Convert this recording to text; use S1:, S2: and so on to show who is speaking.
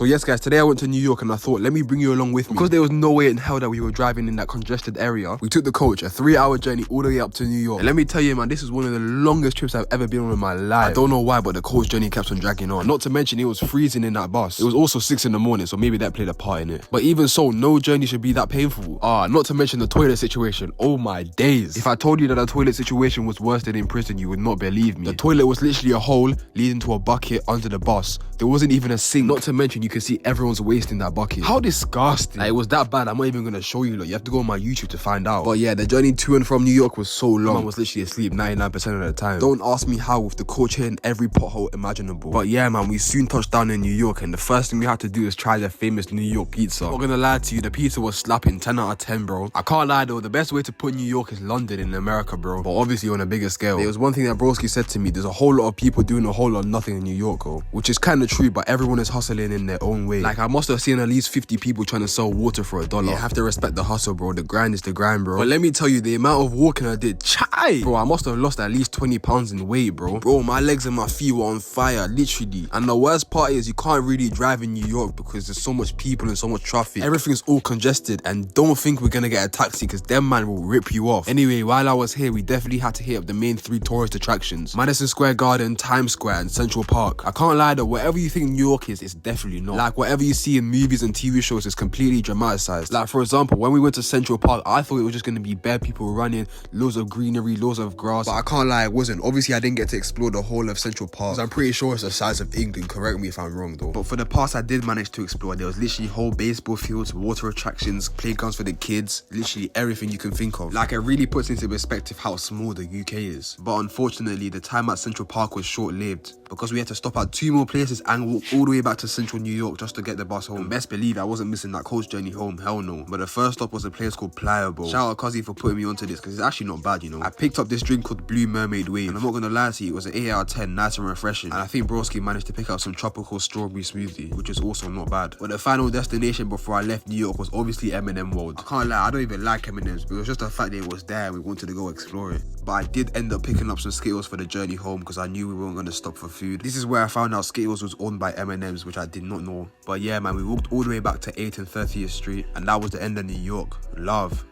S1: So yes guys, today I went to New York and I thought, let me bring you along with me. Because there was no way in hell that we were driving in that congested area, we took the coach, a 3-hour journey all the way up to New York. And let me tell you man, this is one of the longest trips I've ever been on in my life. I don't know why, but the coach journey kept on dragging on. Not to mention it was freezing in that bus. It was also 6 in the morning, so maybe that played a part in it. But even so, no journey should be that painful. Not to mention the toilet situation. Oh my days. If I told you that the toilet situation was worse than in prison, you would not believe me. The toilet was literally a hole leading to a bucket under the bus. There wasn't even a sink. Not to mention you can see everyone's waste in that bucket. How disgusting. Like, it was that bad. I'm not even gonna show you. Like, you have to go on my YouTube to find out. But yeah, the journey to and from New York was so long. I was literally asleep 99% of the time. Don't ask me how, with the coach hitting every pothole imaginable. But yeah man, we soon touched down in New York and the first thing we had to do is try their famous New York pizza. I'm not gonna lie to you, the pizza was slapping, 10 out of 10 bro. I can't lie though, the best way to put New York is London in America bro. But obviously on a bigger scale. There was one thing that Broski said to me, there's a whole lot of people doing a whole lot of nothing in New York bro. Which is kind of true, but everyone is hustling in their own way. Like, I must have seen at least 50 people trying to sell water for $1. You have to respect the hustle bro, the grind is the grind bro. But let me tell you, the amount of walking I did, chai! Bro, I must have lost at least 20 pounds in weight bro. Bro, my legs and my feet were on fire, literally. And the worst part is you can't really drive in New York because there's so much people and so much traffic. Everything's all congested, and don't think we're gonna get a taxi because them man will rip you off. Anyway, while I was here, we definitely had to hit up the main 3 tourist attractions: Madison Square Garden, Times Square, and Central Park. I can't lie though, whatever you think New York is, it's definitely not. Like, whatever you see in movies and TV shows is completely dramatized. Like, for example, when we went to Central Park, I thought it was just gonna be bare people running, loads of greenery, loads of grass. But I can't lie, it wasn't. Obviously, I didn't get to explore the whole of Central Park, because I'm pretty sure it's the size of England. Correct me if I'm wrong though. But for the parts I did manage to explore, there was literally whole baseball fields, water attractions, playgrounds for the kids, literally everything you can think of. Like, it really puts into perspective how small the UK is. But unfortunately, the time at Central Park was short-lived, because we had to stop at 2 more places and walk all the way back to Central New York just to get the bus home. And best believe I wasn't missing that coach journey home, hell no. But the first stop was a place called Pliable. Shout out Cuzzy for putting me onto this, because it's actually not bad, you know. I picked up this drink called Blue Mermaid Wave, and I'm not gonna lie to you, it was an 8 out of 10, nice and refreshing. And I think Broski managed to pick up some tropical strawberry smoothie, which is also not bad. But the final destination before I left New York was obviously M&M World. I can't lie, I don't even like M&M's, but it was just the fact that it was there and we wanted to go explore it. But I did end up picking up some Skittles for the journey home because I knew we weren't going to stop for food. This is where I found out Skittles was owned by M&M's, which I did not know. But yeah man, we walked all the way back to 8th and 30th Street, and that was the end of New York. Love.